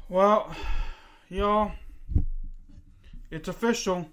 Well, y'all, it's official.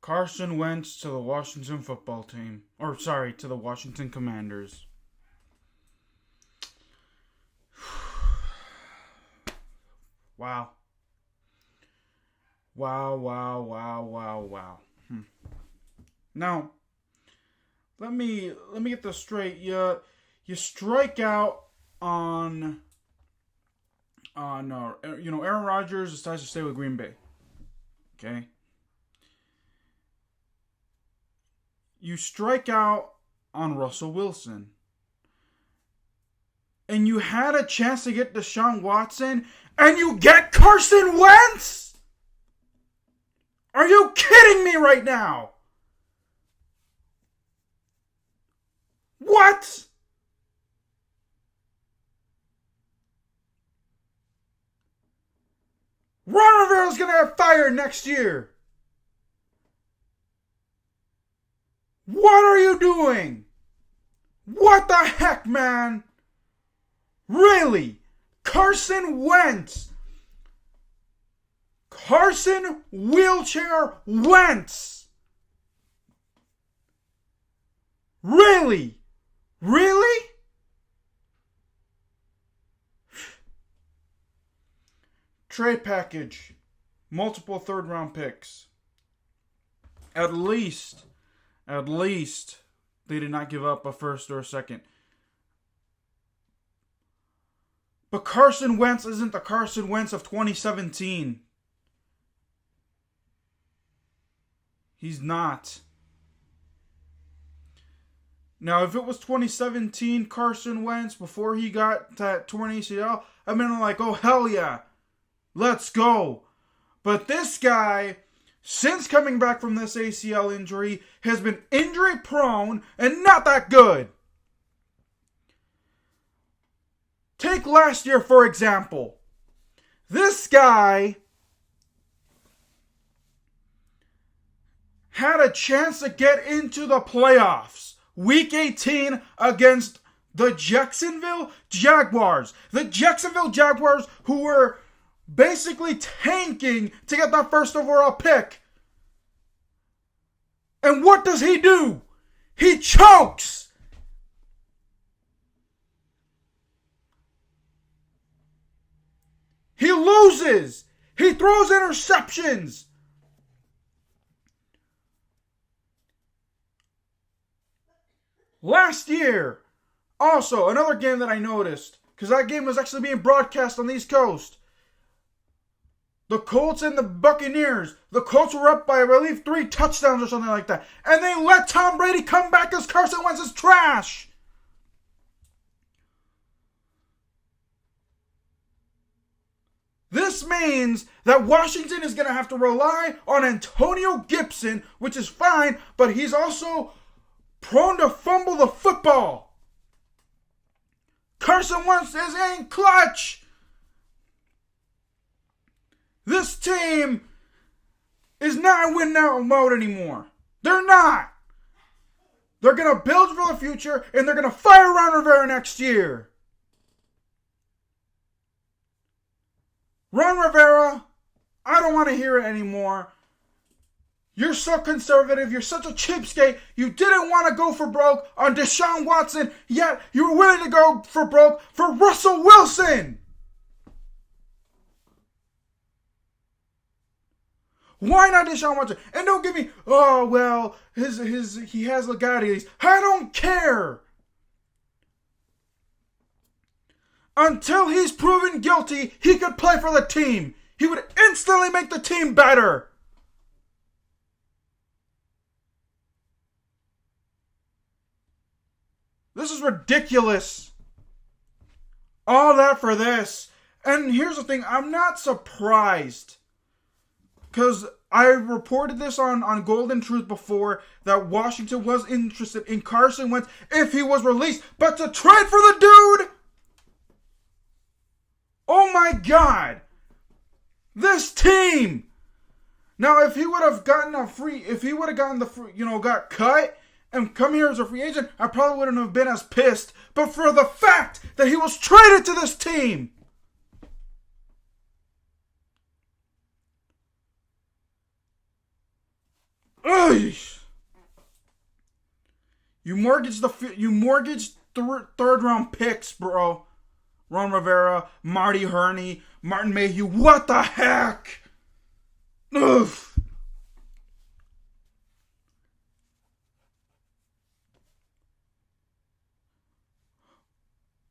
Carson Wentz to the Washington football team. To the Washington Commanders. Wow. Wow. Now, let me get this straight. You strike out on Aaron Rodgers decides to stay with Green Bay. Okay. You strike out on Russell Wilson. And you had a chance to get Deshaun Watson, and you get Carson Wentz? Are you kidding me right now? What? Ron Rivera is going to get fired next year. What are you doing? What the heck, man? Really? Carson Wentz. Carson Wheelchair Wentz. Really? Really? Trade package. Multiple third round picks. At least they did not give up a first or a second. But Carson Wentz isn't the Carson Wentz of 2017. He's not. Now, if it was 2017 Carson Wentz before he got that torn ACL, I've been like, oh, hell yeah. Let's go. But this guy, since coming back from this ACL injury, has been injury prone and not that good. Take last year, for example. This guy had a chance to get into the playoffs. Week 18 against the Jacksonville Jaguars. The Jacksonville Jaguars, who were basically tanking to get that first overall pick. And what does he do? He chokes. He loses. He throws interceptions. Last year, also, another game that I noticed, because that game was actually being broadcast on the East Coast. The Colts and the Buccaneers. The Colts were up by, I believe, 3 touchdowns or something like that. And they let Tom Brady come back as Carson Wentz is trash. This means that Washington is going to have to rely on Antonio Gibson, which is fine, but he's also prone to fumble the football. Carson Wentz is in clutch. This team is not in win-now mode anymore. They're not. They're going to build for the future, and they're going to fire Ron Rivera next year. Ron Rivera, I don't want to hear it anymore. You're so conservative. You're such a cheapskate. You didn't want to go for broke on Deshaun Watson, yet you were willing to go for broke for Russell Wilson. Why not Deshaun Watson? And don't give me, oh, well, he has legalities. I don't care. Until he's proven guilty, he could play for the team. He would instantly make the team better. This is ridiculous. All that for this. And here's the thing, I'm not surprised. Because I reported this on Golden Truth before that Washington was interested in Carson Wentz if he was released. But to trade for the dude? Oh my God. This team. Now, if he would have gotten got cut and come here as a free agent, I probably wouldn't have been as pissed. But for the fact that he was traded to this team, ugh. You mortgaged third round picks, bro. Ron Rivera, Marty Herney, Martin Mayhew. What the heck? Ugh.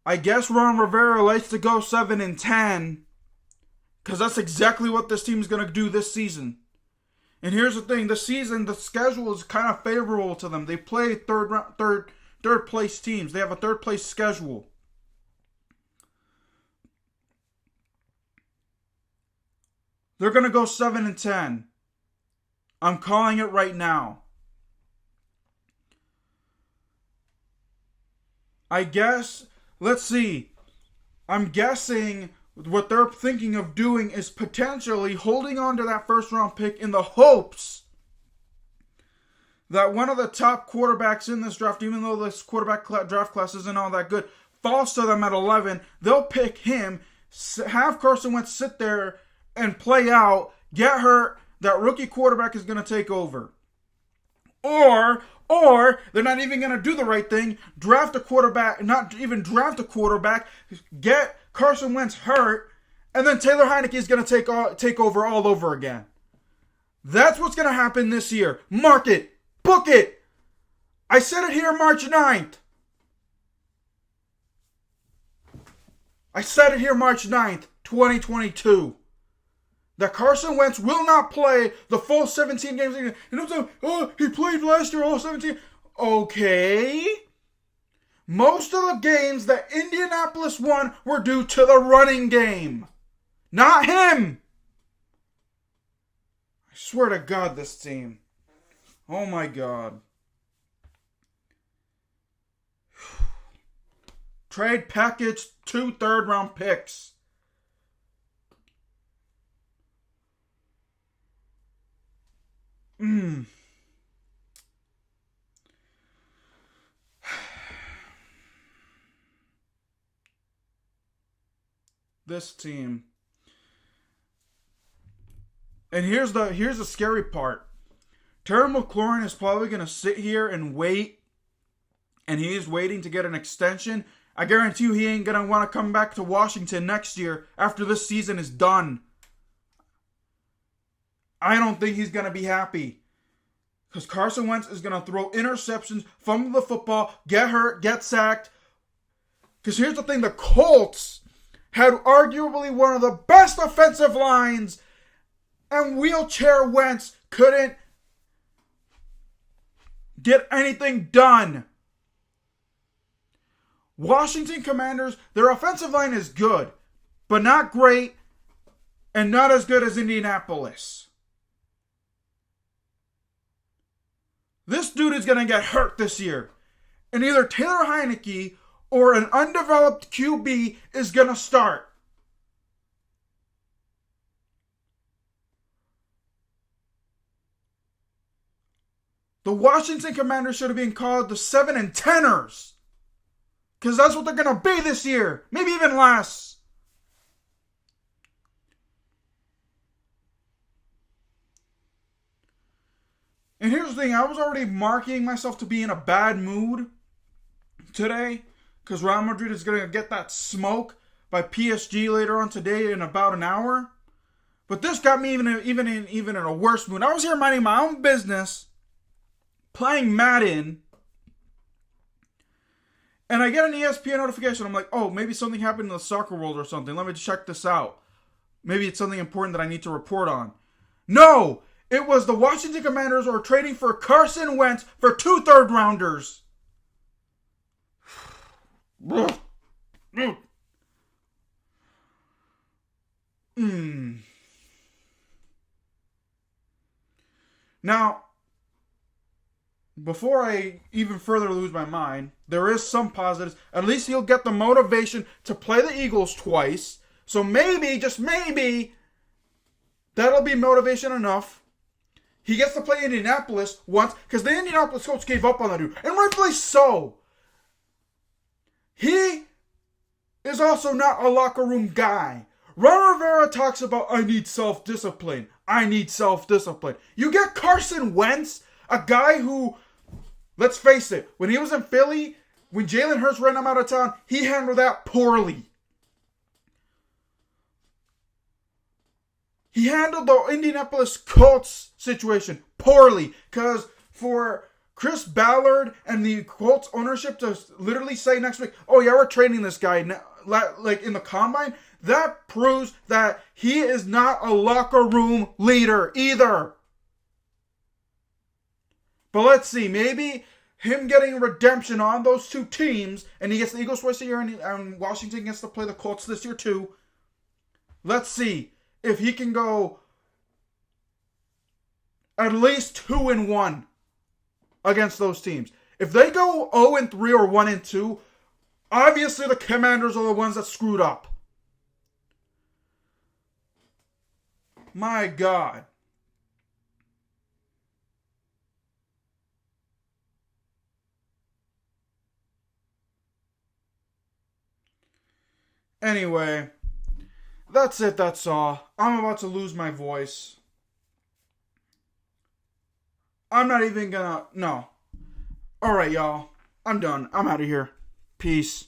I guess Ron Rivera likes to go 7-10 because that's exactly what this team is going to do this season. And here's the thing: this season, the schedule is kind of favorable to them. They play third place teams. They have a third place schedule. They're going to go 7-10. I'm calling it right now. I guess, let's see. I'm guessing what they're thinking of doing is potentially holding on to that first round pick in the hopes that one of the top quarterbacks in this draft, even though this quarterback draft class isn't all that good, falls to them at 11. They'll pick him, have Carson Wentz sit there and play out, get hurt, that rookie quarterback is going to take over. Or they're not even going to do the right thing, draft a quarterback, not even draft a quarterback, get Carson Wentz hurt, and then Taylor Heinicke is going to take over all over again. That's what's going to happen this year. Mark it. Book it. I said it here March 9th. I said it here March 9th, 2022. That Carson Wentz will not play the full 17 games. You know, oh, he played last year all 17. Okay. Most of the games that Indianapolis won were due to the running game. Not him. I swear to God, this team. Oh my God. Trade package 2 third-round picks. This team. And here's the scary part. Terry McLaurin is probably going to sit here and wait. And he is waiting to get an extension. I guarantee you he ain't going to want to come back to Washington next year after this season is done. I don't think he's going to be happy. Because Carson Wentz is going to throw interceptions, fumble the football, get hurt, get sacked. Because here's the thing, the Colts had arguably one of the best offensive lines, and wheelchair Wentz couldn't get anything done. Washington Commanders, their offensive line is good, but not great, and not as good as Indianapolis. This dude is going to get hurt this year. And either Taylor Heinicke or an undeveloped QB is going to start. The Washington Commanders should have been called the 7-10ers. Because that's what they're going to be this year. Maybe even less. And here's the thing, I was already marking myself to be in a bad mood today because Real Madrid is going to get that smoke by PSG later on today in about an hour. But this got me even in a worse mood. I was here minding my own business, playing Madden, and I get an ESPN notification. I'm like, oh, maybe something happened in the soccer world or something. Let me check this out. Maybe it's something important that I need to report on. No! It was the Washington Commanders are trading for Carson Wentz for 2 third-rounders. Now, before I even further lose my mind, there is some positives. At least he'll get the motivation to play the Eagles twice. So maybe, just maybe, that'll be motivation enough. He gets to play Indianapolis once because the Indianapolis Colts gave up on that dude. And rightfully so. He is also not a locker room guy. Ron Rivera talks about, I need self-discipline. I need self-discipline. You get Carson Wentz, a guy who, let's face it, when he was in Philly, when Jalen Hurts ran him out of town, he handled that poorly. He handled the Indianapolis Colts situation poorly. Because for Chris Ballard and the Colts ownership to literally say next week, oh yeah, we're trading this guy like in the combine, that proves that he is not a locker room leader either. But let's see, maybe him getting redemption on those two teams, and he gets the Eagles twice a year, and Washington gets to play the Colts this year too. Let's see if he can go at least 2-1 against those teams. If they go 0-3 or 1-2, obviously the Commanders are the ones that screwed up. My God. Anyway, that's it, that's all. I'm about to lose my voice. I'm not even gonna... No. Alright, y'all. I'm done. I'm out of here. Peace.